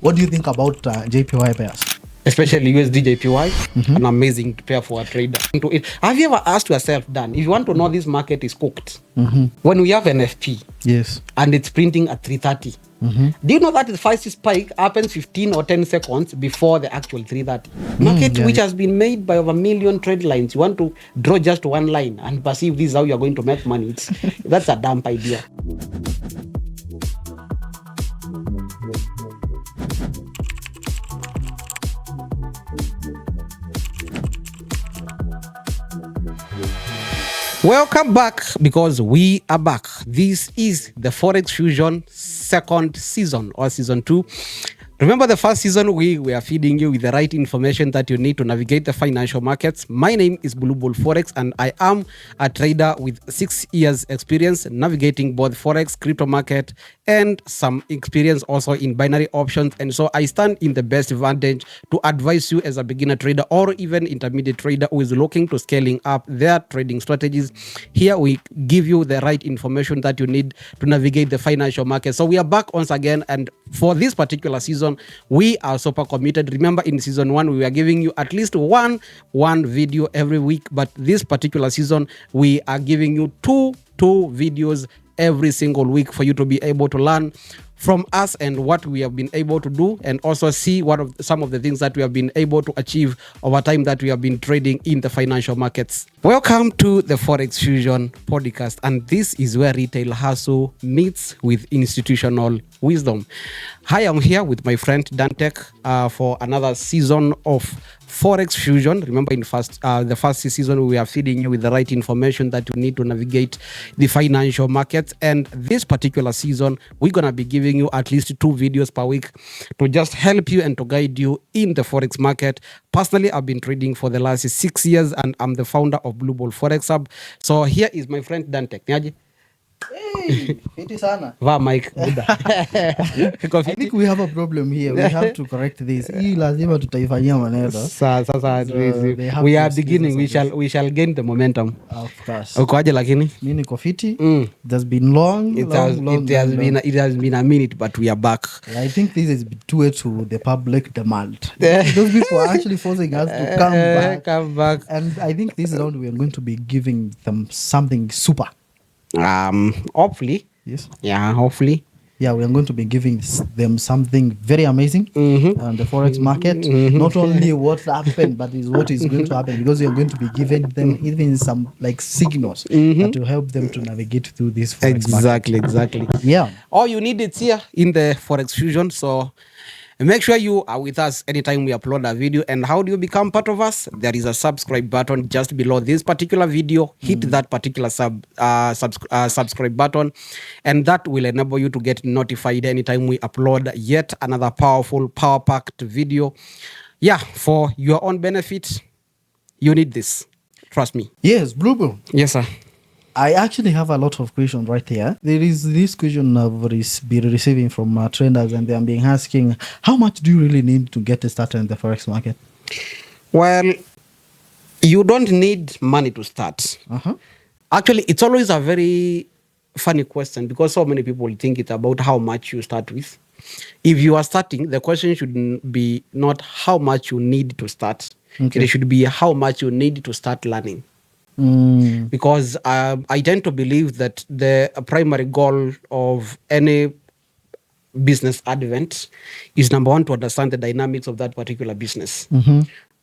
What do you think about JPY pairs? Especially USD JPY, an amazing pair for a trader. Have you ever asked yourself, Dan, if you want to know this market is cooked, when we have an FP Yes. and it's printing at 330, do you know that the first spike happens 15 or 10 seconds before the actual 330? Market which has been made by over a million trade lines. You want to draw just one line and perceive this is how you're going to make money. That's a dumb idea. Welcome back, because we are back. This is the Forex Fusion second season, or season 2. Remember the first season, we were feeding you with the right information that you need to navigate the financial markets. My name is Blue Bull Forex, and I am a trader with 6 years experience navigating both Forex, crypto market, and some experience also in binary options. And so I stand in the best advantage to advise you as a beginner trader or even intermediate trader who is looking to scaling up their trading strategies. Here we give you the right information that you need to navigate the financial market. So we are back once again, and for this particular season, we are super committed. Remember, in season 1, we were giving you at least one video every week, but this particular season, we are giving you two videos every single week for you to be able to learn from us and what we have been able to do, and also see some of the things that we have been able to achieve over time that we have been trading in the financial markets. Welcome to the Forex Fusion podcast, and this is where retail hustle meets with institutional wisdom. Hi, I'm here with my friend Dantek for another season of Forex Fusion. Remember, in the first season, we are feeding you with the right information that you need to navigate the financial markets. And this particular season, we're going to be giving you at least 2 videos per week to just help you and to guide you in the Forex market. Personally, I've been trading for the last 6 years, and I'm the founder of Blue Ball Forex Hub. So here is my friend Dantek. Niaje? Hey, fiti sana. Va Mike. I think we have a problem here. We have to correct this. Hii lazima tutaifanyia maneno. Sasa we are beginning. We shall gain the momentum. Of course. Ukoaje lakini? Mimi niko fiti. It has been long. It has been a minute, but we are back. I think this is due to the public demand. Those people are actually forcing us to come back. And I think this round we are going to be giving them something super. Hopefully. Yes. Yeah, hopefully. Yeah, we are going to be giving them something very amazing on the Forex market. Not only what happened, but is what is going to happen, because we are going to be giving them even some like signals to help them to navigate through this Forex market. Exactly. Yeah. All you need is here in the Forex Fusion. So make sure you are with us anytime we upload a video. And how do you become part of us? There is a subscribe button just below this particular video. Hit that particular subscribe button, and that will enable you to get notified anytime we upload yet another powerful, power-packed video. Yeah, for your own benefit, you need this. Trust me. Yes, Blue Bull. Yes, sir. I actually have a lot of questions right here. There is this question I've been receiving from traders, and they're being asking, how much do you really need to get started in the Forex market? Well, you don't need money to start. Actually, it's always a very funny question, because so many people think it's about how much you start with. If you are starting, the question should be not how much you need to start. Okay. It should be how much you need to start learning. Because I tend to believe that the primary goal of any business advent is, number one, to understand the dynamics of that particular business.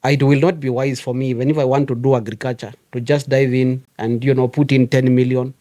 It will not be wise for me, even if I want to do agriculture, to just dive in and put in 10 million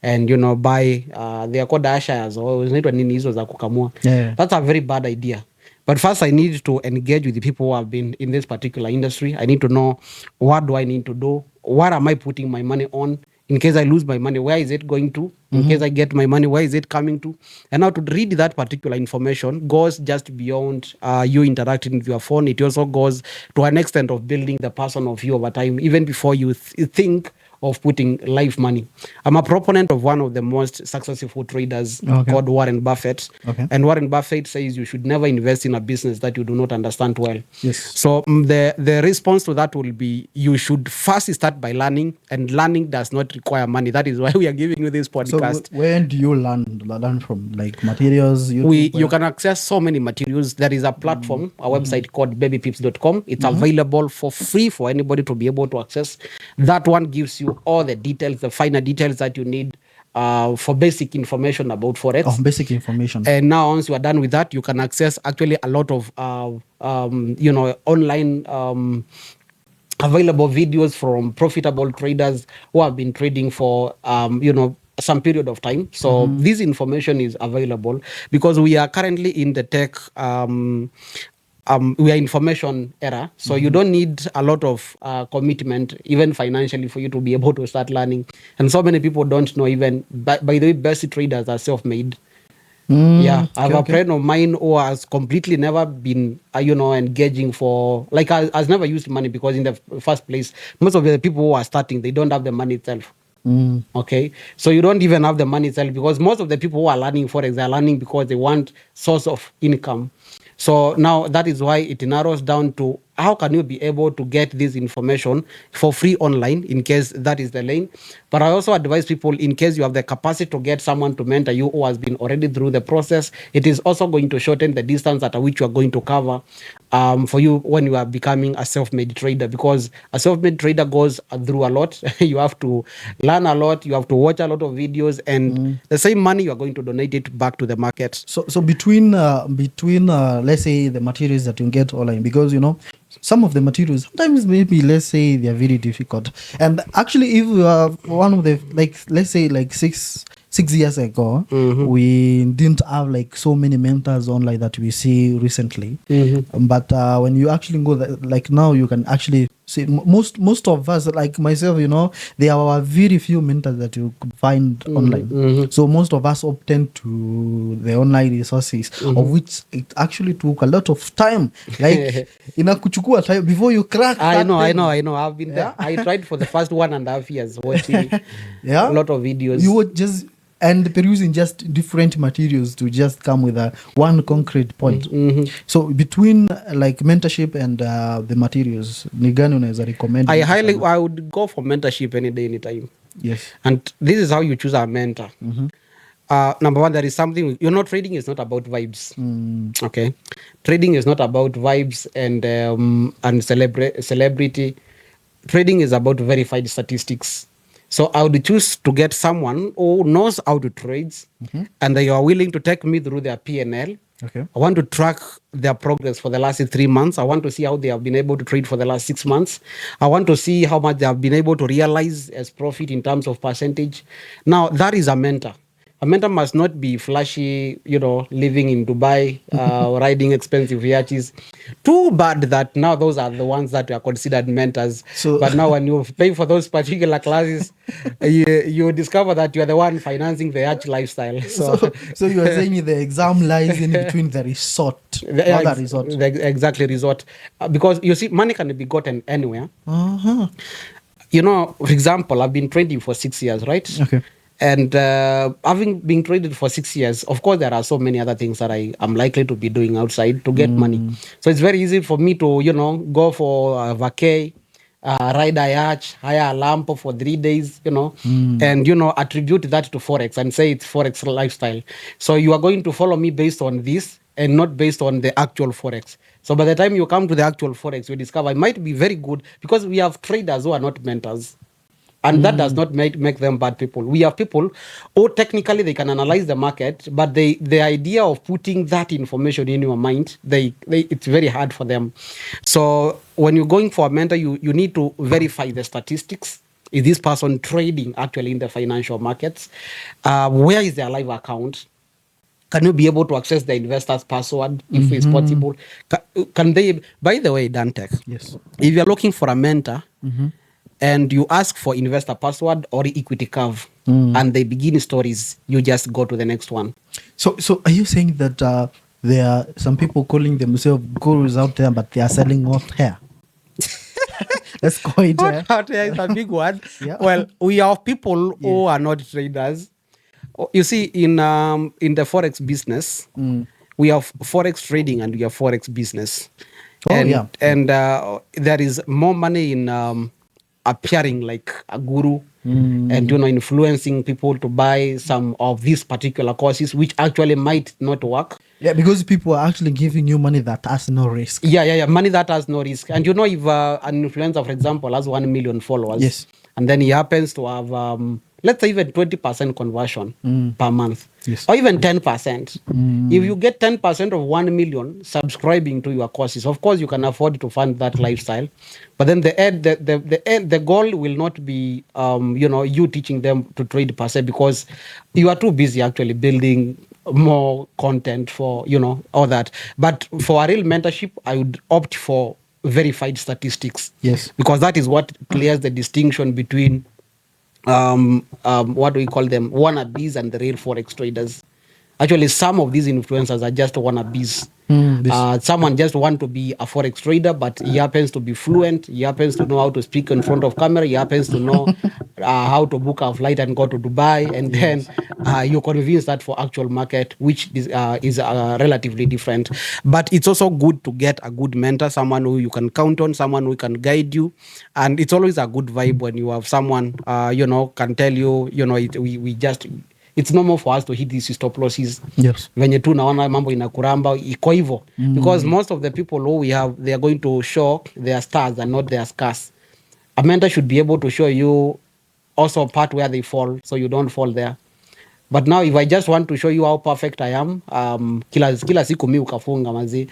and buy they are called ashires, or hizo za kukamua. That's a very bad idea. But first, I need to engage with the people who have been in this particular industry. I need to know, what do I need to do? What am I putting my money on? In case I lose my money, where is it going to? In case I get my money, where is it coming to? And now to read that particular information goes just beyond you interacting with your phone. It also goes to an extent of building the person of you over time, even before you think of putting live money. I'm a proponent of one of the most successful traders called Warren Buffett. And Warren Buffett says you should never invest in a business that you do not understand well. Yes. So the response to that will be you should first start by learning, and learning does not require money. That is why we are giving you this podcast. So where do you learn from? Like materials? You can access so many materials. There is a platform, a website called babypips.com. It's available for free for anybody to be able to access. That one gives you all the details, the finer details that you need for basic information about Forex. Oh, basic information. And now once you are done with that, you can access actually a lot of online available videos from profitable traders who have been trading for some period of time. So this information is available because we are currently in the tech we are information era, so you don't need a lot of commitment, even financially, for you to be able to start learning. And so many people don't know, even by the way, best traders are self-made. I have a friend of mine who has completely never been engaging for, like, has never used money, because in the first place, most of the people who are starting, they don't have the money itself. Okay, so you don't even have the money itself, because most of the people who are learning Forex are learning because they want source of income. So now that is why it narrows down to how can you be able to get this information for free online, in case that is the lane. But I also advise people, in case you have the capacity to get someone to mentor you who has been already through the process, it is also going to shorten the distance at which you are going to cover for you when you are becoming a self-made trader, because a self-made trader goes through a lot. You have to learn a lot, you have to watch a lot of videos, and the same money you are going to donate it back to the market. So between let's say the materials that you get online, because some of the materials sometimes, maybe, let's say, they are very difficult. And actually, if you are one of the, like, let's say, like 6 years ago, we didn't have like so many mentors online that we see recently. But when you actually go like now, you can actually see most of us, like myself, there are very few mentors that you could find online. So most of us obtain to the online resources, of which it actually took a lot of time, like inakuchukua time before you crack. I know. I've been there. I tried for the first 1.5 years watching a lot of videos. You would just and perusing just different materials to just come with one concrete point. So between like mentorship and the materials, ni gani unaweza recommend? I would go for mentorship any day, anytime. Yes. And this is how you choose a mentor. Number one, there is something, trading is not about vibes. Okay, trading is not about vibes and celebrity. Trading is about verified statistics. So I would choose to get someone who knows how to trade, and they are willing to take me through their P&L. Okay. I want to track their progress for the last 3 months. I want to see how they have been able to trade for the last 6 months. I want to see how much they have been able to realize as profit in terms of percentage. Now, that is a mentor. A mentor must not be flashy, living in Dubai, riding expensive yachts. Too bad that now those are the ones that are considered mentors. But now when you pay for those particular classes, you discover that you are the one financing the yacht lifestyle. So you are saying the exam lies in between the resort, Exactly, resort. Because you see, money can be gotten anywhere. For example, I've been trading for 6 years, right? Okay. And having been traded for 6 years, of course, there are so many other things that I am likely to be doing outside to get money. So it's very easy for me to, go for a vacay, ride a yacht, hire a lamp for 3 days, and, attribute that to Forex and say it's Forex lifestyle. So you are going to follow me based on this and not based on the actual Forex. So by the time you come to the actual Forex, you discover it might be very good, because we have traders who are not mentors. And that does not make them bad people. We have people who technically they can analyze the market, but the idea of putting that information in your mind, it's very hard for them. So when you're going for a mentor, you need to verify the statistics. Is this person trading actually in the financial markets? Where is their live account? Can you be able to access the investor's password if it's possible? Can they, by the way, Dantech, yes, if you're looking for a mentor, and you ask for investor password or equity curve, and they begin stories, you just go to the next one. So are you saying that there are some people calling themselves gurus out there, but they are selling off hair? That's quite. Hot air is a big word. Yeah. Well, we have people who are not traders. You see, in the forex business, we have forex trading and we have forex business. Oh, and yeah. and there is more money in appearing like a guru and influencing people to buy some of these particular courses, which actually might not work. Yeah, because people are actually giving you money that has no risk. Yeah. Money that has no risk. And if an influencer, for example, has 1 million followers, Yes. and then he happens to have, let's say, even 20% conversion per month, Yes. or even 10%. If you get 10% of 1 million subscribing to your courses, of course, you can afford to fund that lifestyle. But then the goal will not be, you teaching them to trade per se, because you are too busy actually building more content for all that. But for a real mentorship, I would opt for verified statistics. Yes. Because that is what clears the distinction between what do we call them, wannabes and the real forex traders. Actually, some of these influencers are just wannabes. Someone just want to be a forex trader, but he happens to be fluent. He happens to know how to speak in front of camera. He happens to know how to book a flight and go to Dubai. And then you convince that for actual market, which is relatively different. But it's also good to get a good mentor, someone who you can count on, someone who can guide you. And it's always a good vibe when you have someone, can tell you, it's normal for us to hit these stop losses. Yes. Venye tu naona mambo inakuramba iko hivyo, because most of the people who we have, they are going to show their stars and not their scars. A mentor should be able to show you also a part where they fall, so you don't fall there. But now if I just want to show you how perfect I am, kila siku mi ukafunga mazi,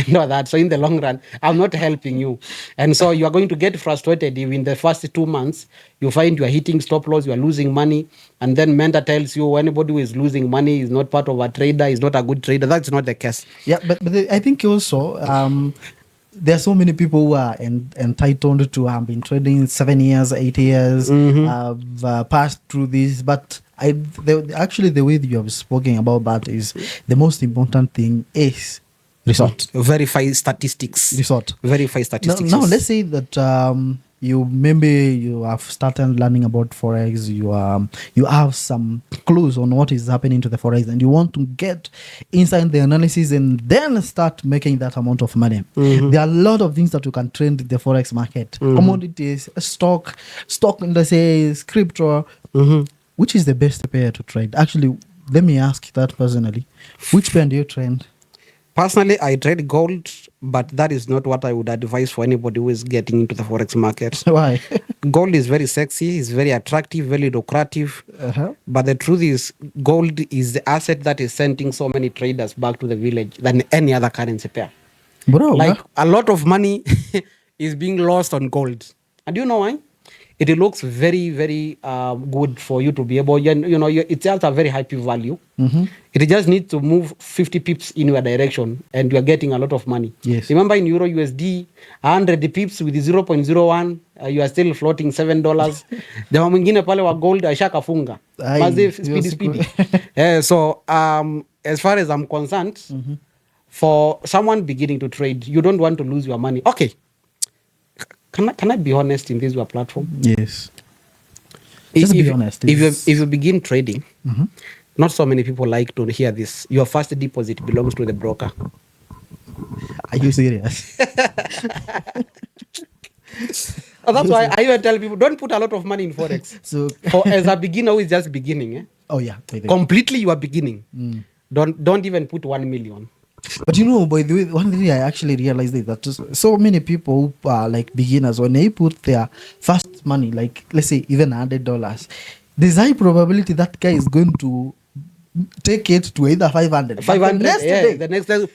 know that. So in the long run, I'm not helping you. And so you are going to get frustrated if in the first 2 months, you find you are hitting stop loss, you are losing money. And then mentor tells you anybody who is losing money is not part of a trader, is not a good trader. That's not the case. Yeah, but I think also there are so many people who are entitled to have been trading 7 years, 8 years, have passed through this. But actually, the way that you have spoken about that is the most important thing is result. Verify statistics. Result. Verify statistics. Now let's say that you have started learning about forex. You have some clues on what is happening to the forex, and you want to get inside the analysis and then start making that amount of money. There are a lot of things that you can trade in the forex market: commodities, stock indices, crypto. Which is the best pair to trade? Actually, let me ask that personally. Which pair do you trade? Personally, I trade gold, but that is not what I would advise for anybody who is getting into the forex market. Why? Gold is very sexy, it's very attractive, very lucrative. But the truth is, gold is the asset that is sending so many traders back to the village than any other currency pair. Bro, like a lot of money is being lost on gold. And do you know why? It looks very, very good for you to be able, it has a very high P value. It just needs to move 50 pips in your direction and you are getting a lot of money. Yes. Remember in Euro USD, 100 pips with 0.01, you are still floating $7. Jamaa mwingine pale wa gold ashakafunga. Mazi speedy. So as far as I'm concerned, for someone beginning to trade, you don't want to lose your money. Okay. Can I be honest in this your platform? Yes. Just be honest. If you begin trading, not so many people like to hear this. Your first deposit belongs to the broker. Are you serious? That's why I even tell people, don't put a lot of money in forex. So as a beginner who is just beginning, oh yeah, completely you are beginning. Don't even put 1 million. But by the way, one thing I actually realized is that just so many people who are like beginners, when they put their first money, like let's say even $100, there's high probability that guy is going to take it to either 500. 500, the next day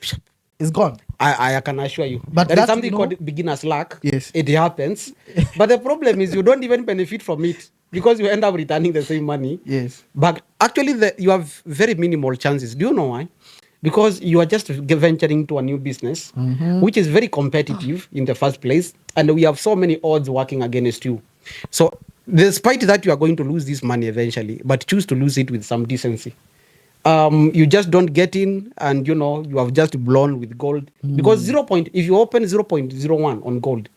is gone. I can assure you. But there is something called beginner's luck. Yes. It happens. But the problem is you don't even benefit from it because you end up returning the same money. Yes. But actually you have very minimal chances. Do you know why? Because you are just venturing to a new business, which is very competitive in the first place. And we have so many odds working against you. So despite that, you are going to lose this money eventually, but choose to lose it with some decency. You just don't get in and, you have just blown with gold. Because if you open 0.01 on gold,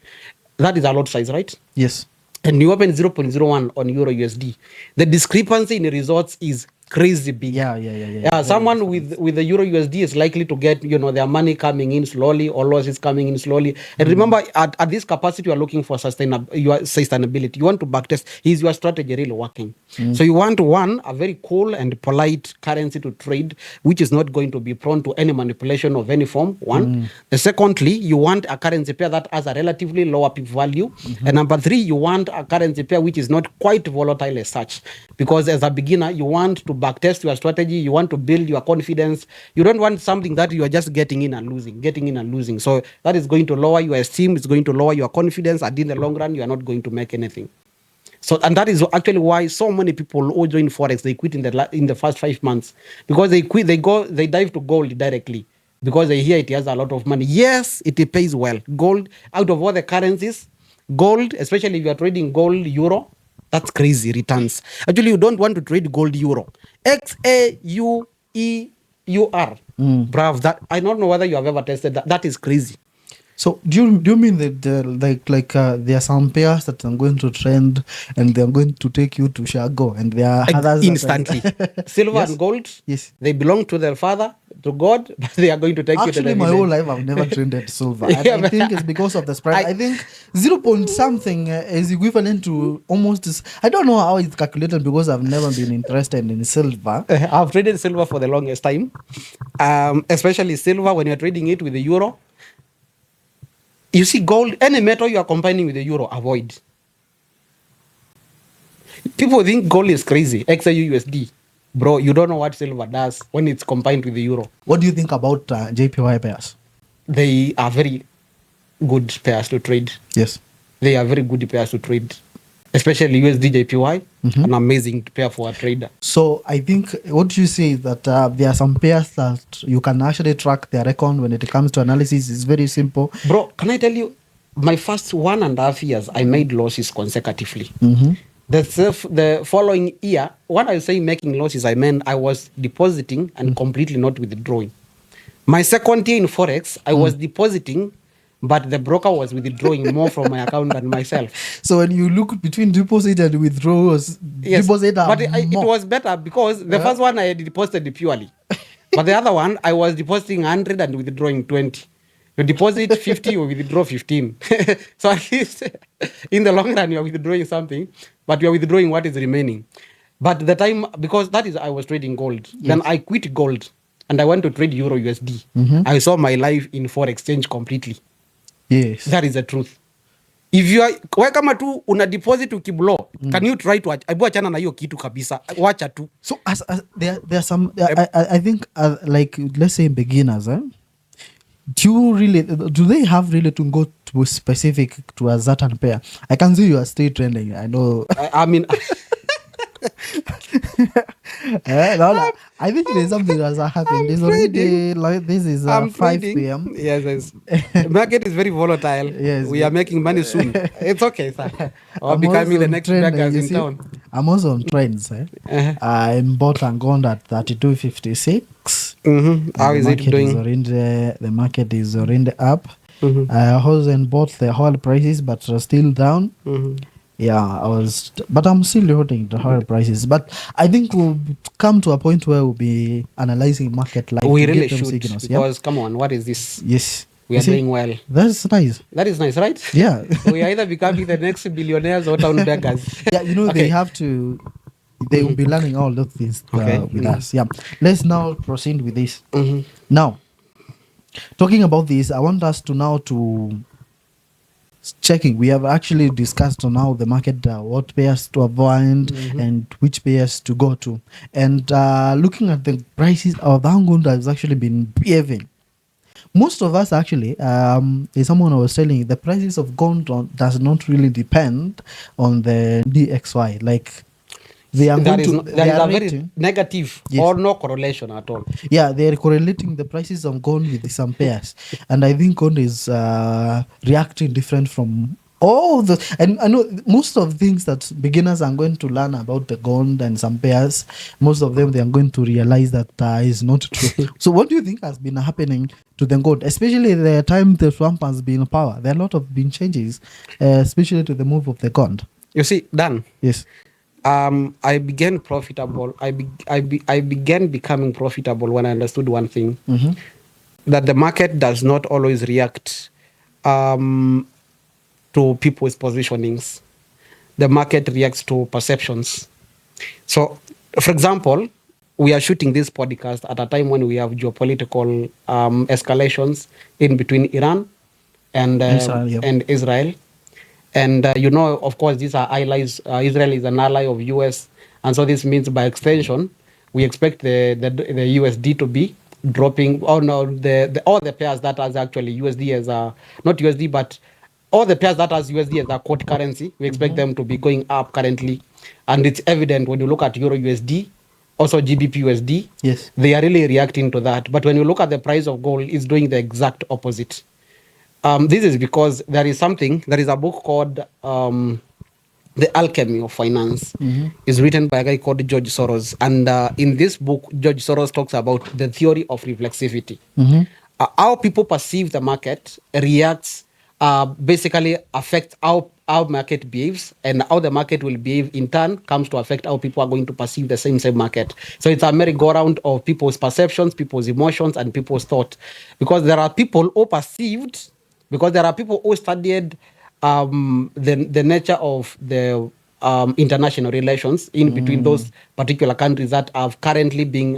That is a lot size, right? Yes. And you open 0.01 on Euro USD. The discrepancy in the results is crazy big. Yeah. Someone with the Euro USD is likely to get, their money coming in slowly or losses coming in slowly. And remember, at this capacity, you are looking for sustainability. You want to backtest. Is your strategy really working? So you want, a very cool and polite currency to trade, which is not going to be prone to any manipulation of any form, one. Secondly, you want a currency pair that has a relatively lower peak value. And number three, you want a currency pair which is not quite volatile as such. Because as a beginner, you want to backtest your strategy, you want to build your confidence. You don't want something that you are just getting in and losing. So that is going to lower your esteem, it's going to lower your confidence, and in the long run, you are not going to make anything. So, and that is actually why so many people who join Forex, they quit in the first 5 months. Because they quit, they dive to gold directly. Because they hear it has a lot of money. Yes, it pays well. Gold, out of all the currencies, gold, especially if you are trading gold, euro, that's crazy returns. Actually, you don't want to trade gold euro. XAUEUR. Bravo. That I don't know whether you have ever tested that. That is crazy. So do you mean that there are some pairs that are going to trend and they are going to take you to Shago, and there are others instantly? Silver and gold, yes, they belong to their father, to God, but they are going to take you to the my whole life I've never trended silver. I think it's because of the spread. I think 0 point something is equivalent to almost I don't know how it's calculated because I've never been interested in silver. I've traded silver for the longest time, especially silver when you're trading it with the euro. You see, gold, any metal you are combining with the euro, avoid. People think gold is crazy, XAUUSD. Bro, you don't know what silver does when it's combined with the euro. What do you think about JPY pairs? They are very good pairs to trade. Yes. They are very good pairs to trade. Especially USD JPY, an amazing pair for a trader. So I think what you say is that there are some pairs that you can actually track their record when it comes to analysis. It's very simple. Bro, can I tell you, my first 1.5 years, I made losses consecutively. The following year, when I say making losses, I meant I was depositing and completely not withdrawing. My second year in Forex, I was depositing, but the broker was withdrawing more from my account than myself. So when you look between deposit and withdrawals, yes, deposit but it was better because the first one I had deposited purely. But the other one, I was depositing 100 and withdrawing 20. You deposit 50, you withdraw 15. So at least in the long run, you are withdrawing something, but you are withdrawing what is remaining. But the time, because that is, I was trading gold. Yes. Then I quit gold and I went to trade Euro USD. I saw my life in Forex change completely. Yes. That is the truth. If you are, kama tu una deposit ukiblow, can you try to achana na hiyo kitu kabisa? Wacha tu. So as there are some I think like let's say beginners, do they have really to go to specific to a certain pair? I can see you are still trending. I know. I mean no, I think there's something that's happened. This already like this is 5 p.m. Yes. The market is very volatile. Yes, we are making money soon. It's okay, sir. Or becoming the next beggars in town. I'm also on trends. I'm bought and gone at 32.56. How is it doing? The market is already up. I wasn't bought the whole prices, but still down. Yeah, but I'm still holding the higher prices. But I think we'll come to a point where we'll be analyzing market like we really should signals, because come on, what is this? Yes, we are doing well. That's nice. That is nice, right? Yeah, we are either becoming the next billionaires or town beggars. Yeah, they have to. They will be learning all of this with us. Yeah, let's now proceed with this. Now, talking about this, I want us to now to. Checking, we have actually discussed on how the market, what pairs to avoid and which pairs to go to, and looking at the prices of Hang Seng has actually been behaving. Most of us actually, is someone I was telling, the prices of gold does not really depend on the DXY. Like they are there is a very negative or no correlation at all. Yeah, they are correlating the prices of gold with some pairs, and I think gold is reacting different from And I know most of things that beginners are going to learn about the gold and some pairs, most of them they are going to realize that is not true. So what do you think has been happening to the gold, especially the time the Trump has been in power? There are a lot of been changes, especially to the move of the gold. You see, Dan. Yes. I began profitable. I began becoming profitable when I understood one thing, that the market does not always react to people's positionings. The market reacts to perceptions. So, for example, we are shooting this podcast at a time when we have geopolitical escalations in between Iran and Israel. And of course, these are allies. Israel is an ally of US, and so this means by extension, we expect the USD to be dropping. All the pairs that has actually USD as not USD, but all the pairs that has USD as a quote currency, we expect them to be going up currently, and it's evident when you look at Euro USD, also GBP USD. Yes, they are really reacting to that. But when you look at the price of gold, it's doing the exact opposite. This is because there is a book called The Alchemy of Finance. It's written by a guy called George Soros. And in this book, George Soros talks about the theory of reflexivity. How people perceive the market reacts, basically affects how market behaves, and how the market will behave in turn comes to affect how people are going to perceive the same market. So it's a merry-go-round of people's perceptions, people's emotions, and people's thought. Because there are people who perceived, because there are people who studied the nature of the international relations in between those particular countries that have currently been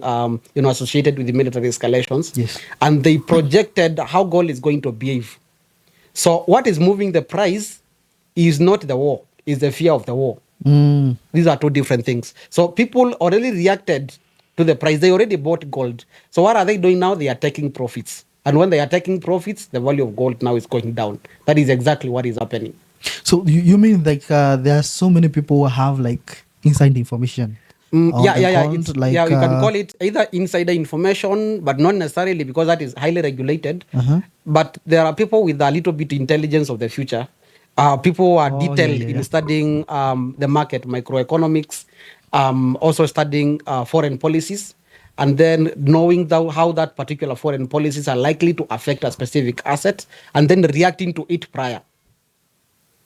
associated with the military escalations. Yes. And they projected how gold is going to behave. So what is moving the price is not the war, is the fear of the war. These are two different things. So people already reacted to the price. They already bought gold. So what are they doing now? They are taking profits. And when they are taking profits, the value of gold now is going down. That is exactly what is happening. So you mean like there are so many people who have like inside information? You can call it either insider information, but not necessarily, because that is highly regulated. But there are people with a little bit intelligence of the future. People who are detailed in studying the market, microeconomics, also studying foreign policies, and then knowing how that particular foreign policies are likely to affect a specific asset, and then reacting to it prior.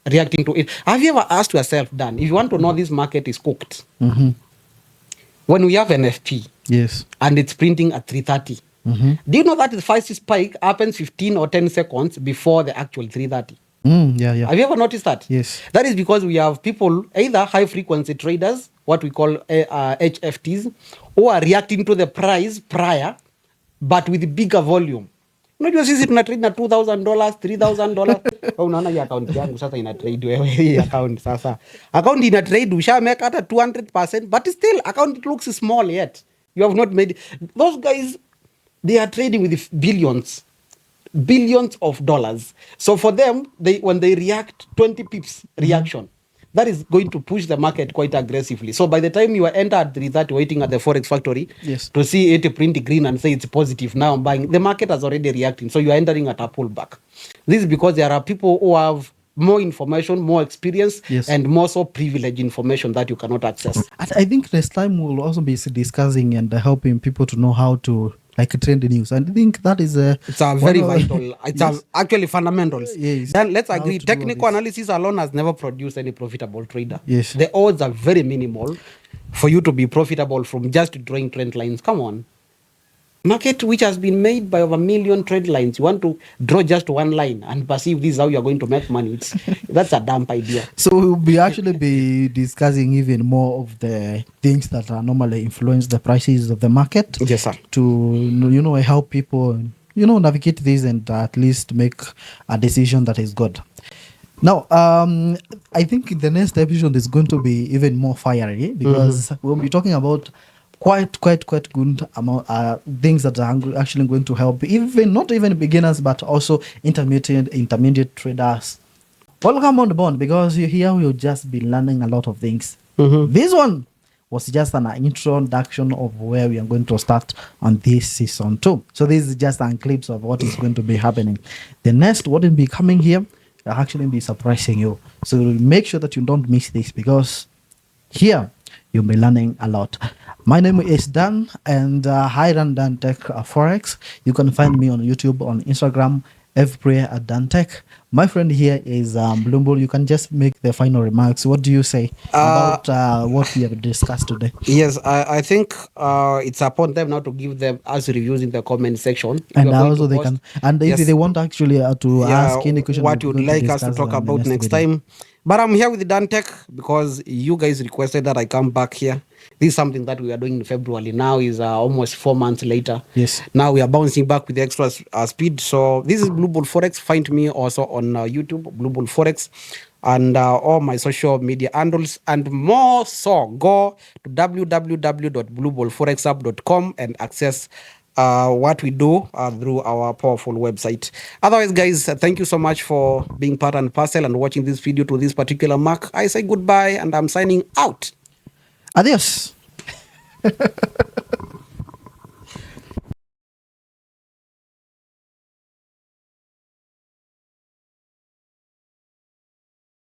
Reacting to it. Have you ever asked yourself, Dan, if you want to know this market is cooked, when we have an FP, yes, and it's printing at 330, do you know that the first spike happens 15 or 10 seconds before the actual 330? Have you ever noticed that? Yes. That is because we have people, either high frequency traders, what we call HFTs, who are reacting to the price prior, but with bigger volume. Unajua sisi tuna trade na $2,000, $3,000. Unaona hii account yangu sasa ina trade wewe hii account sasa. Account ina trade ushameka hata 200%, but still account looks small yet. You have not made those guys, they are trading with billions of dollars. So for them, when they react, 20 pips reaction, that is going to push the market quite aggressively. So by the time you enter at 330 waiting at the Forex factory to see it print green and say it's positive, now I'm buying, the market has already reacting. So you are entering at a pullback. This is because there are people who have more information, more experience, and more so privileged information that you cannot access. I think next time we'll also be discussing and helping people to know how to like trend news. And I think that is it's a very vital. It's actually fundamentals. Yes. Then let's agree. Technical analysis alone has never produced any profitable trader. Yes. The odds are very minimal for you to be profitable from just drawing trend lines. Come on. Market which has been made by over 1 million trade lines, you want to draw just one line and perceive this is how you're going to make money. That's a dumb idea. So we'll be actually be discussing even more of the things that are normally influence the prices of the market. Yes, sir. To help people navigate this and at least make a decision that is good. Now, I think the next episode is going to be even more fiery because we'll be talking about quite good amount things that are actually going to help not even beginners but also intermediate traders. Welcome on the board, because here we'll just be learning a lot of things. This one was just an introduction of where we are going to start on this season 2. So this is just a glimpse of what is going to be happening. The next, what will be coming here, actually be surprising you. So make sure that you don't miss this, because here you'll be learning a lot. My name is Dan, and I run Dan Tech Forex. You can find me on YouTube, on Instagram, Dan Tech. My friend here is Bloomberg. You can just make the final remarks. What do you say about what we have discussed today? Yes, I think it's upon them now to give them us reviews in the comment section. And also they can, and if they want actually to ask any question, what you'd like us to talk about next time. But I'm here with Dan Tech because you guys requested that I come back here. This is something that we are doing in February. Now is almost 4 months later. Yes. Now we are bouncing back with extra speed. So this is Blue Ball Forex. Find me also on YouTube, Blue Ball Forex, and all my social media handles, and more. So go to www.blueballforexapp.com and access what we do through our powerful website. Otherwise, guys, thank you so much for being part and parcel and watching this video to this particular mark. I say goodbye and I'm signing out. Adios.